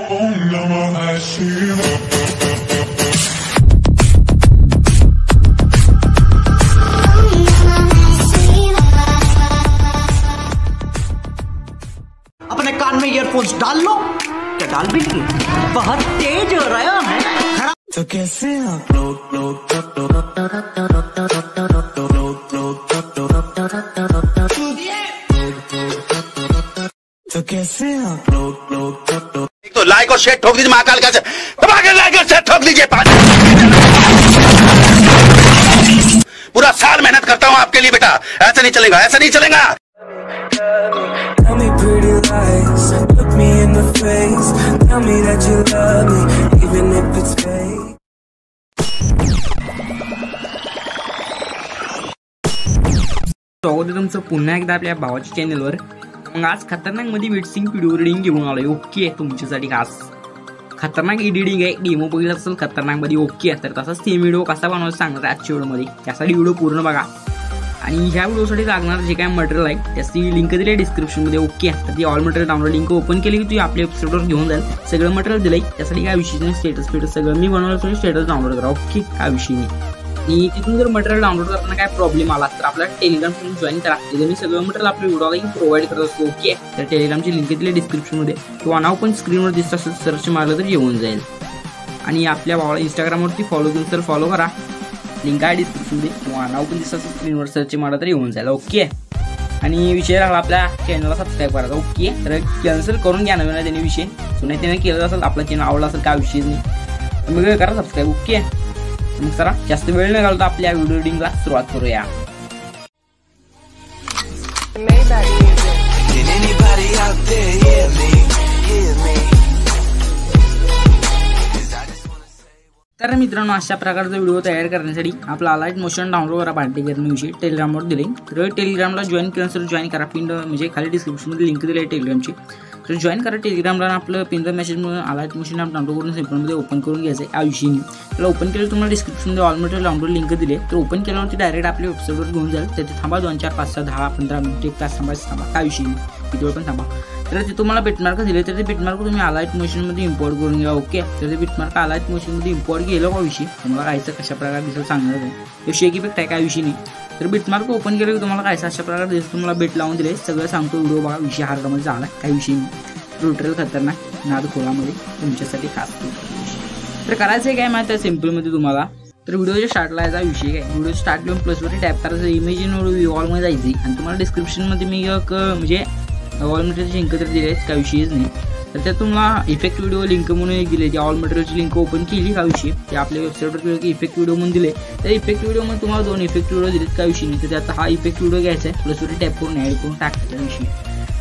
अपने कान में ईयरफोन्स डाल लो, क्या डाल भी नहीं, बहुत तेज हो रहा है तो कैसे आप तो कैसे आप एक तो लाइक और शेयर ठोक दीजिए, महाकाल का दबा के लाइक और शेयर ठोक दीजिए। पूरा साल मेहनत करता हूँ आपके लिए बेटा, ऐसा नहीं चलेगा, ऐसा नहीं चलेगा। Tell me pretty lies, look me in the face, tell me that you love me, even if it's fake. स्वागत आहे तुमचं पुन्हा एकदा आपल्या भावाच्या चॅनलवर। मग आज खतरनाक मध्ये वेटसिंग व्हिडिओ एडिटिंग घेऊन आलोय। ओके, तुमच्यासाठी खास खतरनाक एडिटिंग आहे, डेमो बघितला असेल खतरनाक मध्ये। ओके, तर तसाच सेम व्हिडिओ कसा बनवायचा सांगणार आजच्या व्हिडिओमध्ये, त्यासाठी व्हिडिओ पूर्ण बघा। आणि ह्या व्हिडिओसाठी लागणार जे काय मटेरियल आहे त्याची लिंक दिली आहे डिस्क्रिप्शन मध्ये। ओके, तर ती all material download link open केली की तुम्ही आपल्या वेबसाईटवर घेऊन जाईल, सगळं मटेरियल दिलंय। त्यासाठी काय विषय नाही, स्टेटस सगळं मी बनवलं, स्टेटस डाउनलोड करा। ओके, काय विषय नाही। आणि तिथून जर मटेरियल डाउनलोड करताना काय प्रॉब्लेम आला तर आपल्याला टेलिग्राम चॅनल जॉईन करा, तिथे मी सगळं मटेरियल आपल्या व्हिडिओला प्रोव्हाइड करत असतो। ओके, तर टेलिग्रामची लिंक दिली डिस्क्रिप्शन मध्ये, किंवा नाव पण स्क्रीनवर दिसत असेल, सर्च मारलं तर येऊन जाईल। आणि आपल्या भावाला इंस्टाग्रामवरती फॉलो करून तर फॉलो करा, लिंक आहे डिस्क्रिप्शन मध्ये, किंवा नाव पण दिसत असेल स्क्रीनवर सर्च मारलं तर येऊन जाईल। ओके, आणि विषय राहिला आपल्या चॅनलला सबस्क्राईब करायचा। ओके, तर कॅन्सल करून घ्या नवीन त्याने विषय, नाही त्याने केलं असेल, आपला चॅनल आवडला असेल काय विषय नाही, मग करा सबस्क्राईब। ओके, मग जरा जास्त वेळ न घालता आपल्या व्हिडिओ एडिटिंगला सुरुवात करूया। तर मित्रांनो, अशा प्रकारचा व्हिडिओ तयार करण्यासाठी आपला अलाइट मोशन डाउनलोड करा, पार्टी करण्याविषयी टेलिग्रामवर दिले। तर टेलिग्रामला जॉईन केल्यानंतर जॉईन करा, पिन म्हणजे खाली डिस्क्रिप्शनमध्ये लिंक दिली आहे टेलिग्रामची, तर जॉईन करा टेलिग्रामला। आपलं पिनचा मेसेज म्हणून अलाइट मोशन ॲप डाउनलोड करून सिम्पलमध्ये ओपन करून घ्यायचं आहे। या विषयी त्याला ओपन केलं तुम्हाला डिस्क्रिप्शनमध्ये ऑल मटेरियल डाउनलोड लिंक दिले, तर ओपन केल्यावरती डायरेक्ट आपल्या वेबसाईटवर घेऊन जाईल। तिथे थांबा 2 4 5 6 10 15 मिनिट, 1 तास थांबा, काय विषय नाही, किती वेळ पण थांबा। तर ते तुम्हाला बिटमार्क दिले, तर ते बिटमार्क तुम्ही अलाइट मोशनमध्ये इम्पोर्ट करून घ्या। ओके, तर ते बिटमार्क अलाइट मोशनमध्ये इम्पोर्ट केलं का विषय तुम्हाला कायचं कशा प्रकारे दिसेल सांगणार आहे, ते शेक इफेक्ट आहे काय विषय नाही। तर बिटमार्क ओपन केलं की तुम्हाला कायचं अशा प्रकारे दिसेल, तुम्हाला बेट लावून दिले, सगळं सांगतो व्हिडिओ बघा, विषय हार्डमध्ये झाला काही विषय नाही, ट्युटोरियल खतरनाक नाद खोलामध्ये तुमच्यासाठी खास। तर करायचं काय माहिती आहे सिम्पलमध्ये तुम्हाला, तर व्हिडिओच्या स्टार्टला याचा विषय काय, व्हिडिओ स्टार्ट घेऊन प्लसवरती टॅप करायचं, इमेज इन वॉलमध्ये जायची, आणि तुम्हाला डिस्क्रिप्शनमध्ये मी एक म्हणजे ऑल मटेरियलची लिंक तर दिली आहे, काय विषयच नाही। तर त्यात तुम्हाला इफेक्ट व्हिडिओ लिंक म्हणून एक दिले, त्या ऑल मटेरियलची लिंक ओपन केली का विषय, ते आपल्या वेबसाईटवर केलं की इफेक्ट व्हिडिओ म्हणून दिले, तर इफेक्ट व्हिडिओमध्ये तुम्हाला 2 इफेक्ट व्हिडिओ दिलेत, काय विषय नाही। तर त्यात हा इफेक्ट व्हिडिओ घ्यायचा आहे, प्लसवरती टॅप करून ॲड करून टाकायचा विषय।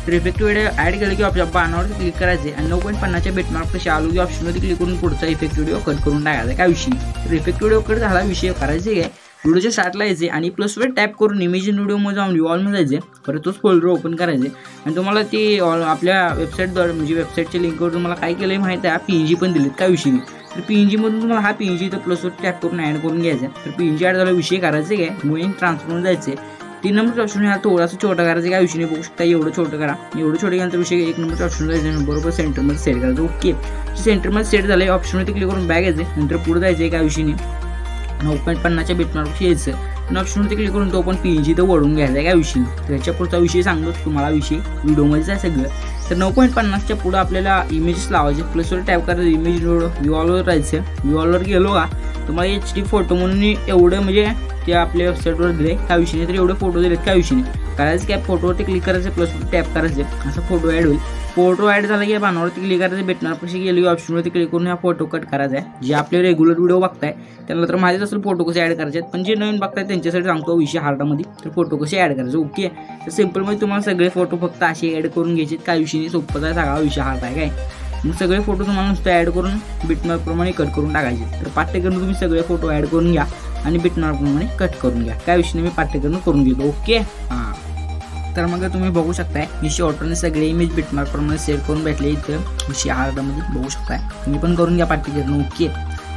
तर इफेक्ट व्हिडिओ ॲड केलं की आपल्या बाणावरती क्लिक करायचे, आणि 9.50च्या बेटमार्क कशी आलो की ऑप्शनमध्ये क्लिक करून पुढचा इफेक्ट व्हिडिओ कट करून टाकायचा, काय विषय नाही। तर इफेक्ट व्हिडिओ कट झाला विषय, करायचे काय व्हिडिओच्या स्टार्टला यायचे, आणि प्लसवर टॅप करून इमेज इन व्हिडिओमध्ये जाऊन रिवॉल्वमध्ये जायचे, परत तोच फोल्डर ओपन करायचे, आणि तुम्हाला ते आपल्या वेबसाईटद्वारे म्हणजे वेबसाईटच्या लिंकवर तुम्हाला काय केलं आहे माहिती आहे, PNG पण दिलेत, काय विषय नाही। तर PNG मधून तुम्हाला हा PNG तर प्लसवर टॅप करून ॲड करून घ्यायचा, तर PNG ॲड झाला विषय करायचे काय मूविंग ट्रान्सफॉर्मर जायचे, 3 नंबरचा ऑप्शन हा थोडासा छोटा करायचं, काय विषय नाही, बघू शकता एवढं छोटं करा, एवढं छोटं केल्यानंतर विषय 1 नंबरचा ऑप्शन जायचं, बरोबर सेंटरमध्ये सेट करायचं। ओके, सेंटरमध्ये सेट झालं, ऑप्शनवरती क्लिक करून बॅग यायचे, नंतर पुढे जायचं, काय विषय नाही, 9.50च्या बेटमार्कशी यायचं, ऑप्शनवरती क्लिक करून तो पण PNG तर वळून घ्यायचा, काय विषय नाही। त्याच्या पुढचा विषय सांगतो तुम्हाला, विषय व्हिडिओमध्येच आहे सगळं। तर 9.50च्या पुढे आपल्याला इमेजेस लावायचे, प्लसवर टॅप करायचं, इमेज व्हिवॉल्वर राहायचं, व्हिवॉल्वर गेलो का तुम्हाला HD फोटो म्हणून एवढं म्हणजे ते आपल्या वेबसाईटवर दिले, काय विषय नाही। तर एवढे फोटो दिलेत, काय विषय नाही, करायचं काय फोटोवरती क्लिक करायचं, प्लसवर टॅप करायचे, असा फोटो ॲड होईल। फोटो ॲड झाला की बाणावरती क्लिक करायचं, बेटमार्कपाशी गेलो की ऑप्शनवरती क्लिक करून हा फोटो कट करायचा आहे। जे आपले रेग्युलर व्हिडिओ बघताय त्यांना तर माहितीच असेल फोटो कसे ॲड करायचे आहेत, पण जे नवीन बघताय त्यांच्यासाठी सांगतो विषय हार्डमध्ये, तर फोटो कसे ॲड करायचे। ओके, तर सिम्पलमध्ये तुम्हाला सगळे फोटो फक्त असे ॲड करून घ्यायचे, काय विषय नाही, सोपं आहे, सगळा विषय हार्ड आहे काय। मग सगळे फोटो तुम्हाला नुसतं ॲड करून बिटमार्कप्रमाणे कट करून टाकायचे, तर पाठ्यक्रम तुम्ही सगळे फोटो ॲड करून घ्या आणि बिटमार्कप्रमाणे कट करून घ्या, काय विषय नाही, मी पाठ्यक्रम करून घेतो। ओके, हां, तर मग तुम्ही बघू शकताय विषय ऑटोने सगळे इमेज बिटमार्कप्रमाणे सेव्ह करून भेटले, इथं विषय हार्डमध्ये बघू शकताय, तुम्ही पण करून घ्या पाठ्यक्रम। ओके,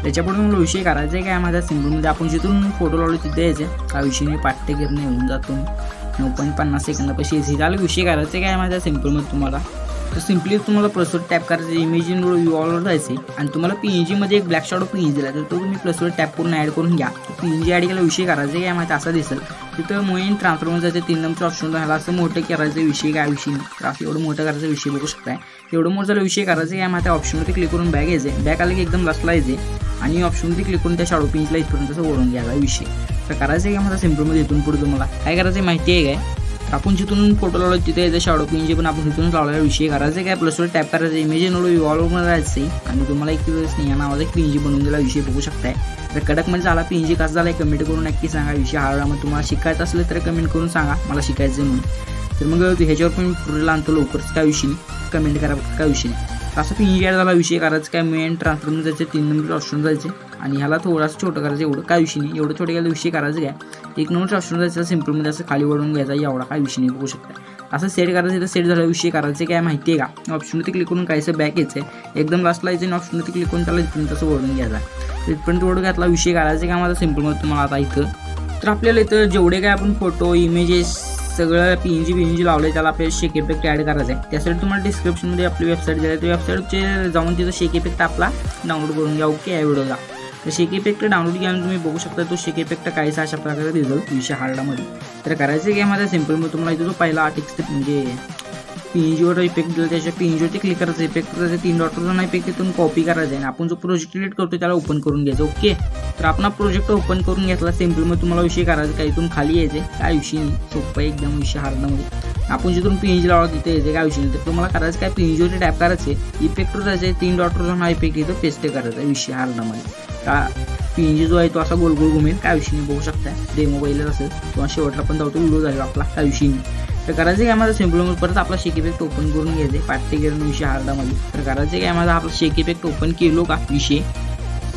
त्याच्यापुढे मला विषय करायचा आहे काय माझ्या सिम्पलमध्ये, आपण जिथून फोटो लावलो तिथे यायचे, काय विषय नाही, पाठ्यक्रम येऊन जातो 9.50 सेकंदापाशी झालं, विषय करायचं काय माझ्या सिम्पलमध्ये तुम्हाला। तर सिम्पली तुम्हाला प्लसवर टॅप करायचं, इमेज इन वॉलवर जायचे आणि तुम्हाला PNG मध्ये एक ब्लॅक शॅडो PNG दिला, तर तो तुम्ही प्लसवर टॅप करून ॲड करून घ्या. PNG ॲड केला विषय करायचा काय माहिती असा दिसेल. तिथं मोइन ट्रान्सफॉर्मर जायचं 3 नंबरचा ऑप्शन राहिला, असं मोठं करायचं विषय काय विषय नाही. तर असं एवढं मोठं करायचा विषय बघू शकताय. एवढं मोठं झालं विषय करायचं काय माहिती ऑप्शनवरती क्लिक करून बॅक यायचे, बॅक आले की एकदम लास्टला यायचे आणि ऑप्शनवरती क्लिक करून त्या शॅडो PNGला इथपर्यंत असं ओढून घ्यायचा विषय. तर करायचं काय माझा सिम्पलमध्ये इथून पुढे तुम्हाला काय करायचं माहिती आहे काय, आपण जिथून फोटो लावला तिथे यायचं शॅडो PNG पण आपण तिथूनच लावलेला विषय करायचं काय, प्लसवर टॅप करायचं, इमेज इन वॉलवर जायचं आणि तुम्हाला एक दिवस या नावाचा एक PNG बनवून दिला विषय बघू शकताय. तर कडकमध्ये झाला PNG कसा झाला कमेंट करून नक्की सांगा. विषय हार्डमध्ये तुम्हाला शिकायचं असलं तर कमेंट करून सांगा मला शिकायचं म्हणून. तर मग ह्याच्यावर पण पुढे आणतो लवकरच काय विषय कमेंट करा काय विषय नाही. असं PNG ॲड झाला विषय करायचं काय, मेन ट्रान्सफॉर्मर जायचे 3 नंबर ऑप्शन जायचे आणि ह्याला थोडासा छोटं करायचं, एवढं काय विषय नाही. एवढं छोटं केलं विषय करायचं काय, 1 नंबर ऑप्शन जायचं सिम्पलमध्ये असं खाली वळून घ्यायचा, एवढा काय विषय नाही बघू शकता. असं सेट करायचं, तर सेट झाला विषय करायचं काय माहिती आहे का, ऑप्शनवरती क्लिक करून कायचं बॅक यायचं आहे, एकदम लास्टला यायचं आणि ऑप्शनवरती क्लिक करून त्याला इथपर्यंत असं वळून घ्यायचा. इथपर्यंत ओढून घातला विषय करायचं काय माझा सिम्पलमध्ये तुम्हाला आता इथं. तर आपल्याला इथं जेवढे काय आपण फोटो इमेजेस सगळं PNG लावलं आहे त्याला आपल्याला शेक इफेक्ट ॲड करायचा आहे. त्यासाठी तुम्हाला डिस्क्रिप्शनमध्ये आपली वेबसाईट दिली आहे, त्या वेबसाईटचे जाऊन तिथं शेक इफेक्ट आपला डाउनलोड करून घ्या. ओके, या व्हिडिओला तर शेक इफेक्ट डाउनलोड केल्याने तुम्ही बघू शकता तो शेक इफेक्ट काहीसा अशा प्रकारे दिसेल विषय हार्डमध्ये. तर करायचं काय माझा सिम्पलमध्ये तुम्हाला इथं जो पहिला आर्टिक्स म्हणजे PNGवर इफेक्ट दिला त्याच्या PNGवरती क्लिक करायचं, इफेक्ट करायचं, 3 डॉटचा इफेक्ट तिथून कॉपी करायचा आहे आणि आपण जो प्रोजेक्ट क्रिएट करतो त्याला ओपन करून घ्यायचं. ओके, तर आपण प्रोजेक्ट ओपन करून घेतला सिम्पलमध्ये तुम्हाला विषय करायचं काय, इथून खाली यायचे काय विषय नाही, सोपं एकदम विषय हार्डमध्ये. आपण जिथून PNG लावला तिथे यायचे काय विषय नाही. तर तुम्हाला करायचं काय, PNGवरती टॅप करायचे, इफेक्टवर जायचे, 3 डॉटचा हा इफेक्ट इथं पेस्ट करायचा विषय हार्डमध्ये. का PNG जो आहे तो असा गोल गोल घुमेल काय विषय नाही बघू शकता. डेमो पहिलेच असेल किंवा शेवटला पण जातो व्हिडिओ झाला आपला काय विषय नाही. तर करायचं काय माझा सिम्पल परत आपला शेक इफेक्ट ओपन करून घ्यायचे पाठ्यक्रम विषय हार्डामध्ये. तर करायचं काय माझा आपला शेक इफेक्ट ओपन केलो का विषय,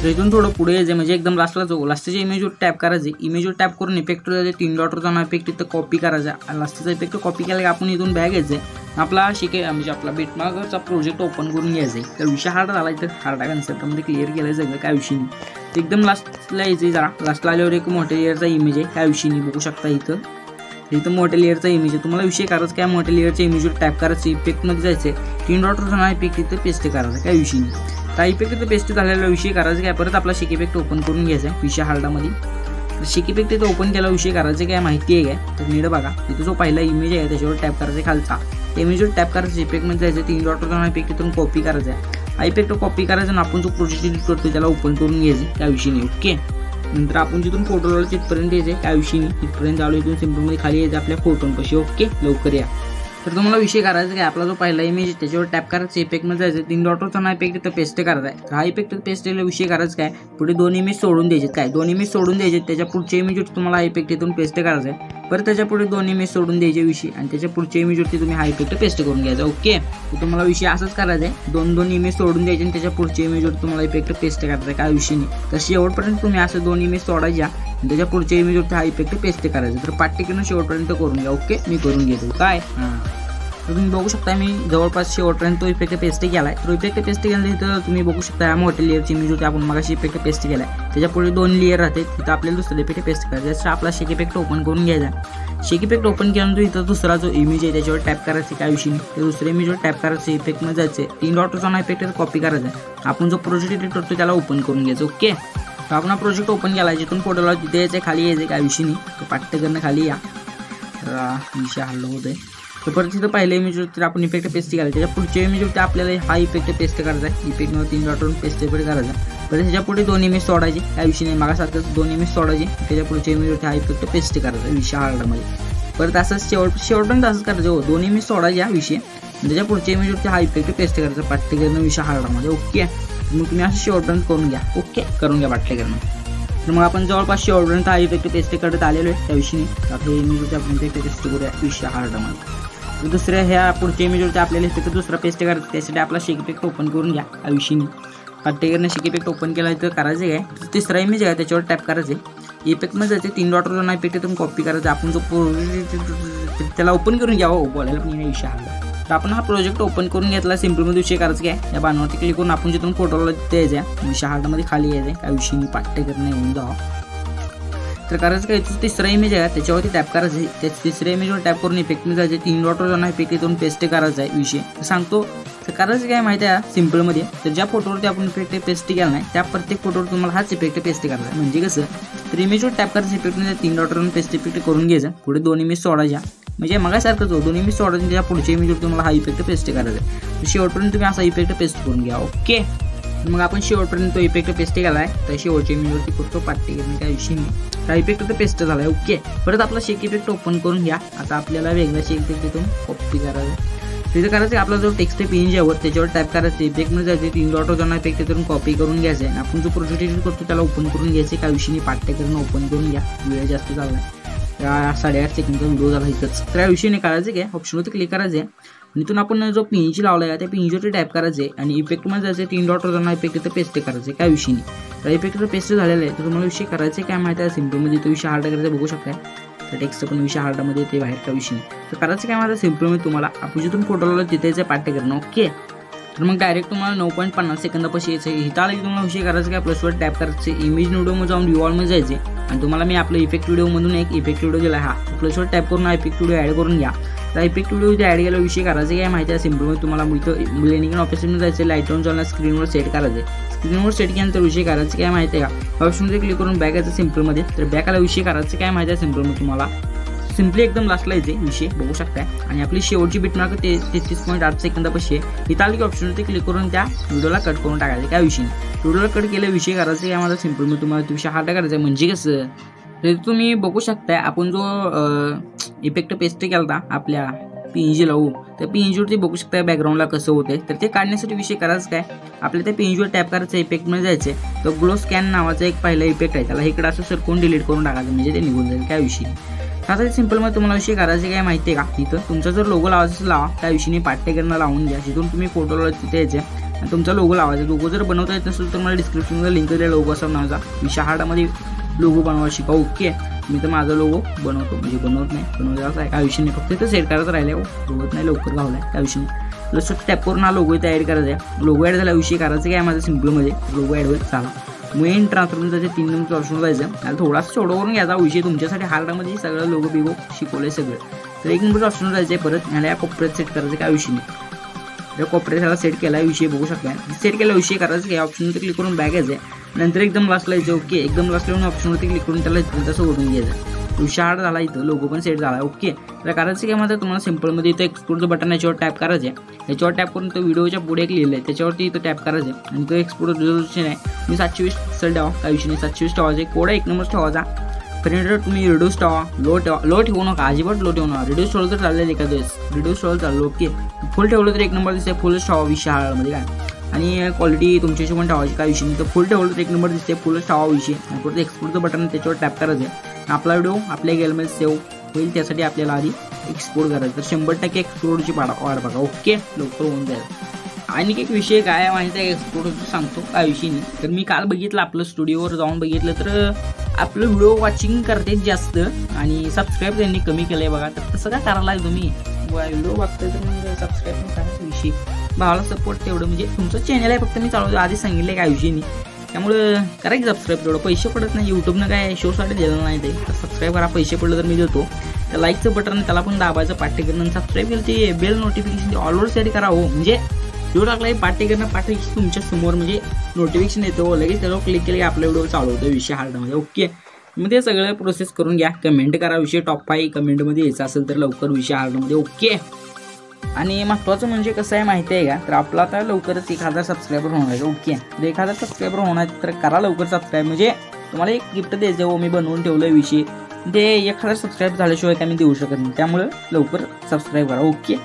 तर इथून थोडं पुढे यायचं म्हणजे एकदम लास्टला जाऊ, लास्टच्या इमेजवर टॅप करायचे, इमेजवर टॅप करून इफेक्टवर जायचे, 3 डॉटचा इफेक्ट इथं कॉपी करायचा आणि लास्टचा इफेक्ट कॉपी केला की आपण इथून बॅग घ्यायचं आपला म्हणजे आपला बेटमार्कचा प्रोजेक्ट ओपन करून घ्यायचा आहे. तर विषय हार्ड झाला इथं हार्डा कन्सेप्टमध्ये क्लिअर केलं सगळं काय विषय नाही. एकदम लास्टला यायचं जरा, लास्टला आल्यावर एक मोठ्या लेअरचा इमेज आहे काय विषय नाही बघू शकता. इथं मोठ्या लेअरचा इमेज आहे, तुम्हाला विषय करायचं काय, मोठ्या लेअरच्या इमेजवर टॅप करायचं, इफेक्टमध्ये जायचं, 3 डॉटचा इफेक्ट इथं पेस्ट करायचा काय विषय नाही. तर इफेक्ट इथं पेस्ट झालेला विषय करायचं काय, परत आपला शेक इफेक्ट ओपन करून घ्यायचा विषय हार्डामध्ये. तर शेक इफेक्ट इथं ओपन केला विषय करायचं काय माहिती आहे काय, तर नीट बघा तिथं जो पहिला इमेज आहे त्याच्यावर टॅप करायचा खालचा, इमेजवर टॅप करायचं, इफेक्टमध्ये जायचं, 3 डॉटचा इफेक्ट इथून कॉपी करायचा आहे, इफेक्ट कॉपी करायचा आणि आपण जो प्रोजेक्ट एडिट करतो त्याला ओपन करून घ्यायचे काय विषय नाही. ओके, नंतर आपण जिथून फोटो लावलो तिथपर्यंत यायचे काय विषय नाही, तिथपर्यंत आलो, इथून सिम्पलमध्ये खाली यायचं आपल्या फोटोंपाशी. ओके, लवकर या. तर तुम्हाला विषय करायचा काय, आपला जो पहिला इमेज आहे त्याच्यावर टॅप करायचं, इफेक्टमध्ये जायचं, 3 डॉटचा इफेक्ट इथं पेस्ट करायचा आहे. तर हा इफेक्ट पेस्ट केलेला विषय करायचं काय, पुढे 2 इमेज सोडून द्यायचे काय, 2 इमेज सोडून द्यायचे, त्याच्या पुढच्या इमेजवरती तुम्हाला हा इफेक्ट इथून पेस्ट करायचा आहे, परत त्याच्या पुढे 2 इमेज सोडून द्यायचे विषय आणि त्याच्या पुढच्या इमेजवरती तुम्ही हा इफेक्ट पेस्ट करून घ्यायचा. ओके, तर तुम्हाला विषय असंच करायचा आहे, 2 इमेज सोडून द्यायचे आणि त्याच्या पुढच्या इमेजवरती तुम्हाला इफेक्ट पेस्ट करायचा आहे काय विषय नाही. तर शेवटपर्यंत तुम्ही असं 2 इमेज सोडायच्या आणि त्याच्या पुढच्या इमेजवरती हा इफेक्ट पेस्ट करायचा. तर पाठ्यक्रम शेवटपर्यंत करून घ्या. ओके, मी करून घेतो काय. तर तुम्ही बघू शकता मी जवळपास शेवटपर्यंत तो इफेक्ट पेस्ट केला आहे. तो इफेक्ट पेस्ट केल्यानंतर इथं तुम्ही बघू शकता या मोठ्या लेअरची इमेज होती, आपण मगाशी इफेक्ट पेस्ट केला आहे, त्याच्या पुढे 2 लेअर राहते, तिथं आपल्याला दुसरा इफेक्ट पेस्ट करायचा. जसं आपला शेक इफेक्ट ओपन करून घ्यायचा, शेक इफेक्ट ओपन केल्यानंतर इथं दुसरा जो इमेज आहे त्याच्यावर टॅप करायचं काय विषय नाही, तर दुसऱ्या इमेजवर टॅप करायचं, इफेक्टमध्ये जायचं, 3 डॉटचा इफेक्ट कॉपी करायचा, आपण जो प्रोजेक्ट एडिट करतो त्याला ओपन करून घ्यायचं. ओके, तर आपण हा प्रोजेक्ट ओपन केला, जिथून फोटो लावला तिथे यायचं, खाली यायचं काय विषय नाही, तर पाठ्यक्रम खाली या. तर विषय हल्लो होत आहे. तर परत तिथं पहिल्या इमेजवरती आपण इफेक्ट पेस्ट केला, त्याच्या पुढच्या इमेजवरती आपल्याला हा इफेक्ट पेस्ट करायचा आहे, इफेक्टमध्ये 3 डॉटवरून पेस्ट करायचा. परत त्याच्या पुढे 2 इमेज सोडायचे काय विषय नाही, मागासारखंच 2 इमेज सोडायचे, त्याच्या पुढच्या इमेजवरती हा इफेक्ट पेस्ट करायचा विषय हार्डमध्ये. परत असंच शेवटपर्यंत असंच करायचं, हो 2 इमेज सोडायचे हा विषय, त्याच्या पुढच्या इमेजवरती हा इफेक्ट पेस्ट करायचा पाठ्यक्रम विषय हार्डमध्ये. ओके, मग तुम्ही असं शेवटपर्यंत करून घ्या. ओके, करून घ्या पाठ्यक्रम. तर मग आपण जवळपास शेवटपर्यंत हा इफेक्ट पेस्ट करत आलेलो आहे त्या विषयी. आपल्या इमेजवरती आपण इफेक्ट पेस्ट करूया विषय हार्डमध्ये. तर दुसऱ्या ह्या पुढच्या इमेजवरती आपल्याला इफेक्ट दुसरा पेस्ट करायचं, त्यासाठी आपला शेक इफेक्ट ओपन करून घ्या त्या विषयी. पाठ्यक्रम शेक इफेक्ट ओपन केला तर करायचं काय, तिसरा इमेज आहे त्याच्यावर टॅप करायचे, इफेक्टमध्ये जायचे, 3 डॉटचा इफेक्ट इथून कॉपी करायचा, आपण जो त्याला ओपन करून घ्या. बोलायला पण विषय हार्ड. तर आपण हा प्रोजेक्ट ओपन करून घेतला, सिम्पलमध्ये विषय करायचं काय, या बाणावरती क्लिक करून आपण जिथून फोटोला तिथे यायचं, विषय हार्डमध्ये खाली यायचं काय विषयी पाठ्यक्रम येऊन जावा. तर करायचं काय, तिसरा इमेज आहे त्याच्यावरती टॅप करायचं आहे, त्या तिसऱ्या इमेजवर टॅप करून इफेक्टमध्ये जायचे, 3 डॉटवर जाऊन इफेक्ट इथून पेस्ट करायचा आहे विषय सांगतो. तर करायचं काय माहिती आहे सिम्पलमध्ये, तर ज्या फोटोवरती आपण इफेक्ट पेस्ट केला नाही त्या प्रत्येक फोटोवर तुम्हाला हाच इफेक्ट पेस्ट करायचा आहे. म्हणजे कसं, तर इमेजवर टॅप करायचं, इफेक्टमध्ये 3 डॉटवरून पेस्ट इफेक्ट करून घ्यायचं, पुढे 2 इमेज सोडायच्या, म्हणजे मगासारखंच हो 2 इमेज सोडायचं, त्या पुढच्या इमेजवर तुम्हाला हा इफेक्ट पेस्ट करायचा आहे. शेवटपर्यंत तुम्ही असा इफेक्ट पेस्ट करून घ्या. ओके, मग आपण शेवटपर्यंत तो इफेक्ट पेस्ट केला आहे, तर शेवटच्या इमेजवरती फक्त पार्टी करणे काय विषय नाही, हा इफेक्ट तर पेस्ट झाला आहे. ओके, परत आपला शेक इफेक्ट ओपन करून घ्या. आता आपल्याला वेगळा शेक इफेक्ट तिथून कॉपी करायचा, तिथं करायचं आपला जो टेक्स्ट पेज आहे त्याच्यावर टाईप करायचं, इफेक्टमध्ये जायचे, 3 डॉटवर जाणार इफेक्ट तिथून कॉपी करून घ्यायचं आहे. आपण जो प्रोजेक्ट एडिट करतो त्याला ओपन करून घ्यायचे, काय विषयी पार्टी करून ओपन करून घ्या, वेळ जास्त झाला आहे, 8.5 सेकंडचा व्हिडिओ झाला इथंच. तर या विषयी काढायचं काय, ऑप्शनवरती क्लिक करायचं आहे आणि इथून आपण जो पीएनजी लावला आहे त्या पीएनजीवरती टाईप करायचं आहे आणि इफेक्टमध्ये जायचं, 3 डॉटवर जाणार इफेक्ट इथं पेस्ट करायचं, काय विषय नाही. तर इफेक्ट तर पेस्ट झालेला आहे, तर तुम्हाला विषय करायचं काय माहिती आहे, सिम्पलमध्ये तो विषय हार्ड करायचा बघू शकता, तर टेक्स्ट पण विषय हार्डमध्ये ते बाहेर का विषय नाही. तर करायचं काय माहिती सिम्पलमध्ये तुम्हाला आपण जिथून फोटो लावला तिथेच पार्टी करणं. ओके, तर मग डायरेक्ट तुम्हाला 9.50 सेकंदापाशी यायचं, इथं आलं की तुम्हाला विषय करायचं काय, प्लसवर टॅप करायचं, इमेज व्हिडिओमध्ये जाऊन रिवॉल्वमध्ये जायचे आणि तुम्हाला मी आपलं इफेक्ट व्हिडिओमधून एक इफेक्ट व्हिडिओ दिला, हा प्लसवर टॅप करून हा इफेक्ट व्हिडिओ ॲड करून घ्या. तर इफेक्ट व्हिडिओ इथे ॲड केला, विषय करायचं काय माहिती आहे सिम्पलमध्ये तुम्हाला इथं ब्लेंडिंग ऑप्शनमध्ये जायचं, लाईट ऑन जाऊन स्क्रीनवर सेट करायचं, स्क्रीनवर सेट केल्यानंतर विषय करायचं काय माहिती आहे का, ऑप्शनमध्ये क्लिक करून बॅक यायचं सिम्पलमध्ये. तर बॅक आला, विषय करायचं काय माहिती आहे सिम्पलमध्ये तुम्हाला सिम्पली एकदम लास्टला येते विषय बघू शकताय आणि आपली शेवटची बिटमार्क 33.8 सेकंदापाशी आहे. इथं आली की ऑप्शनवरती क्लिक करून त्या व्हिडिओला कट करून टाकायचं, काय विषय व्हिडिओला कट केलं, विषय करायचं काय माझा सिम्पलमध्ये तुम्हाला विषय हार्ड करायचा आहे. म्हणजे कसं, तर तुम्ही बघू शकताय आपण जो इफेक्ट पेस्ट केला होता आपल्या पीएनजी लावू, त्या पीएनजीवरती बघू शकता बॅकग्राऊंडला कसं होतंय. तर ते काढण्यासाठी विषय करायचं काय, आपल्या त्या पीएनजीवर टॅप करायचं, इफेक्टमध्ये जायचं, तर ग्लो स्कॅन नावाचा एक पहिला इफेक्ट आहे, त्याला इकडे असं सरकवून डिलीट करून टाकायचं, म्हणजे ते निघून जाईल, काय विषय. आता सिम्पलमध्ये तुम्हाला विषय करायचं काय माहिती आहे का, तिथं तुमचा जर लोगो लावायचा असेल लावा, त्या विषयी पाठ्यकरणं लावून द्या, जिथून तुम्ही फोटो लावला तिथे यायचे आणि तुमचा लोगो लावायचा. लोगो जर बनवता येत नसेल तर मला डिस्क्रिप्शनमध्ये लिंक दिला लोगो असा नावाचा, विषय हार्डमध्ये लोगो बनवायला शिका. ओके, मी तर माझा लोगो बनवतो, म्हणजे बनवत नाही, बनवता आहे, काय विषय नाही, फक्त इथं सेट करायचं राहिलं, बनवत नाही लवकर गावलाय, काय विषय नाही. प्लस टॅप करून हा लोगो इथे ॲड करायचा आहे, लोगो ॲड झाला, विषय करायचं काय माझा सिम्पलमध्ये लोगो ॲड होईल झाला. मेन ट्रान्सफॉर्मरचे 3 नंबर ऑप्शन जायचं आणि थोडासा छोडो करून घ्यायचा विषय, तुमच्यासाठी हार्डमध्ये सगळं लोगो बिगो शिकवलं सगळं. तर 1 नंबर ऑप्शन जायचं आहे, परत ह्याला या कोपऱ्यात सेट करायचं, काय विषय नाही. त्या कोपऱ्यात ह्याला सेट केला विषय बघू शकता, सेट केला विषय करायचं काय, ऑप्शनवरती क्लिक करून बॅक यायचं आहे, नंतर एकदम लास्टला यायचं. ओके, एकदम लास्टला येऊन ऑप्शनवरती क्लिक करून त्याला तसं ओढून घ्यायचं, विषय हार्ड झाला, इथं लोगो पण सेट झाला. ओके, तर करायचं काय मात्र तुम्हाला सिम्पलमध्ये इथं एक्सपोर्टचं बटन याच्यावर टॅप करायचं आहे, याच्यावर टॅप करून तो व्हिडिओच्या पुढे एक लिहिलं आहे त्याच्यावरती इथं टॅप करायचं आहे आणि तो एक्सपोर्ट रिझोल्यूशन आहे मी 720 ठेवा, काय विषय नाही, 720 ठेवायचं, कोड 1 नंबर ठेवायचा. प्रिंटर तुम्ही रिड्यूस ठेवा, लो ठेवू नका, अजिबात लो ठेवू नका, रिड्यूस ठेवलं तर चाललेलं एखाद्या वेळेस, रिड्यूस ठेवलं चाललं. ओके, फुल ठेवलं तर 1 नंबर दिसते, फुलच ठेवा विषय हार्डमध्ये काय, आणि क्वालिटी तुमच्याशी पण ठेवायची, काय विषय नाही. तर फुल ठेवलं तर 1 नंबर दिसते, फुलच ठेवा विषय. आणि परत एक्सपोर्टचं बटन त्याच्यावर टॅप करायचं आहे, आपला व्हिडिओ आपल्या गॅलरीमध्ये सेव्ह होईल, त्यासाठी आपल्याला आधी एक्सपोर्ट करायचं. तर 100% एक्सपोर्टची वाट बघा. ओके, लवकर होऊन जाईल. आणि एक विषय काय माहिती आहे एक्सपोर्टचं सांगतो, काय विषय नाही. तर मी काल बघितलं आपलं स्टुडिओवर जाऊन बघितलं तर आपलं व्हिडिओ वॉचिंग करते जास्त आणि सबस्क्राईब त्यांनी कमी केलं आहे बघा. तर तसं काय करायला आहे तुम्ही, व्हिडिओ बघताय तर मग सबस्क्राईब पण करायचा विषय, भावाला सपोर्ट तेवढं, म्हणजे तुमचं चॅनल आहे फक्त मी चालवतो, आधी सांगितलं काय विषय नाही, त्यामुळं करा की सबस्क्राईब, तेवढं पैसे पडत नाही, यूट्यूबनं काय शोसाठी दिलं नाही ते, तर सबस्क्राईब करा, पैसे पडलं तर मी देतो. त्या लाईकचं बटन त्याला पण दाबायचं, पाठ्यकरण सबस्क्राईब केलं ते बेल नोटिफिकेशन ऑलवर सेट करा हो, म्हणजे व्हिडिओ टाकला पाठ्यकरण तुमच्या समोर म्हणजे नोटिफिकेशन येतो, लगेच त्याच्यावर क्लिक केलं की आपला व्हिडिओ चालू होतो विषय हार्डमध्ये. ओके, मग ते सगळं प्रोसेस करून घ्या, कमेंट करा, विषय टॉप 5 कमेंटमध्ये यायचं असेल तर लवकर विषय हार्डमध्ये. ओके, आणि महत्त्वाचं म्हणजे कसं आहे माहिती आहे का, तर आपला आता लवकरच 1000 सबस्क्रायबर होणार आहे. ओके, 1000 सबस्क्रायबर होणार तर करा लवकर सबस्क्राईब, म्हणजे तुम्हाला एक गिफ्ट द्यायचं हो, मी बनवून ठेवलं विषय, ते 1000 सबस्क्राईब झाल्याशिवाय काय मी देऊ शकत नाही, त्यामुळे लवकर सबस्क्राईब करा. ओके,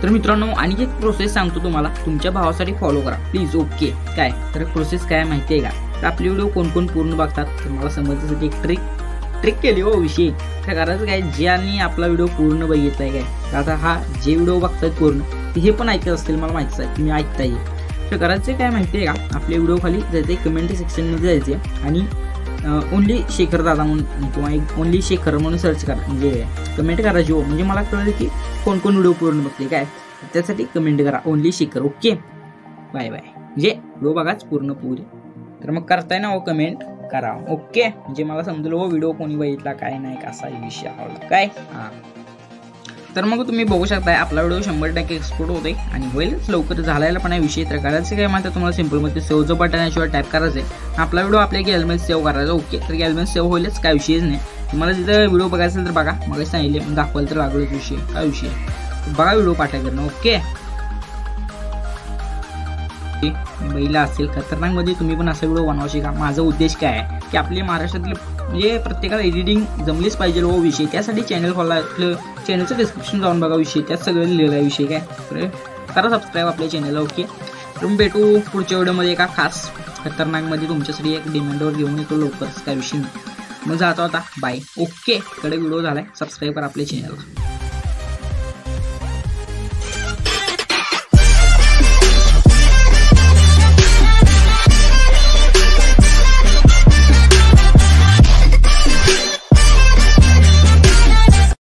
तर मित्रांनो आणि एक प्रोसेस सांगतो तुम्हाला, तुमच्या भावासाठी फॉलो करा प्लीज. ओके, काय तर प्रोसेस काय माहिती आहे का, तर आपले व्हिडिओ कोण कोण पूर्ण बघतात तर मला समजण्यासाठी एक ट्रिक केली हो विषय. तर करायचं काय, ज्यांनी आपला व्हिडिओ पूर्ण बघितला आहे काय, आता हा जे व्हिडिओ बघतात पूर्ण ते हे पण ऐकत असतील, मला माहितीच आहे तुम्ही ऐकताय. तर करायचं काय माहिती आहे का, आपले व्हिडिओ खाली जायचे, कमेंट सेक्शनमध्ये जायचे आणि ओनली शेखर दादा म्हणून किंवा एक ओनली शेखर म्हणून सर्च करा, म्हणजे कमेंट करायची हो, म्हणजे मला कळलं की कोण कोण व्हिडिओ पूर्ण बघते काय, त्यासाठी कमेंट करा only Shekhar. Okay, bye bye, म्हणजे व्हिडिओ बघाच पूर्ण पुरे. तर मग करताय ना हो कमेंट करा ओके, म्हणजे मला समजलं हो व्हिडिओ कोणी बघितला काय नाही कसा विषय आवडला काय. हां तर मग तुम्ही बघू शकताय आपला व्हिडिओ 100% एक्सपोर्ट होते आणि होईलच लवकर झालेला पण आहे विषय. तर करायचं काय माहिती तुम्हाला सिम्पलमध्ये सेव्हचं बटन याशिवाय टॅप करायचं आहे, आपला व्हिडिओ आपल्या गॅलरीमध्ये सेव्ह करायचा ओके. तर गॅलरीमध्ये सेव्ह होईलच काय विषयच नाही. तुम्हाला जिथं व्हिडिओ बघायचा असेल तर बघा, मग सांगितले मग दाखवायला तर लागलोच विषय काय विषय बघा व्हिडिओ पाठा करणं ओके. महिला असेल खतरनाकमध्ये तुम्ही पण असा व्हिडिओ बनवा शिका. माझा उद्देश काय आहे की आपले महाराष्ट्रातले म्हणजे प्रत्येकाला एडिटिंग जमलीच पाहिजे हो विषय. त्यासाठी चॅनल फॉलो आपलं चॅनलचं डिस्क्रिप्शन जाऊन बघा विषय, त्यात सगळं लिहिलेला आहे विषय काय. तर करा सबस्क्राईब आपल्या चॅनलला ओके. तर भेटू पुढच्या व्हिडिओमध्ये एका खास खतरनाकमध्ये तुमच्यासाठी एक डिमांडवर घेऊन येतो लवकरच काय विषय. मग जातो आता बाय ओके. कडे व्हिडिओ झालाय सबस्क्राईब करा आपल्या चॅनलला.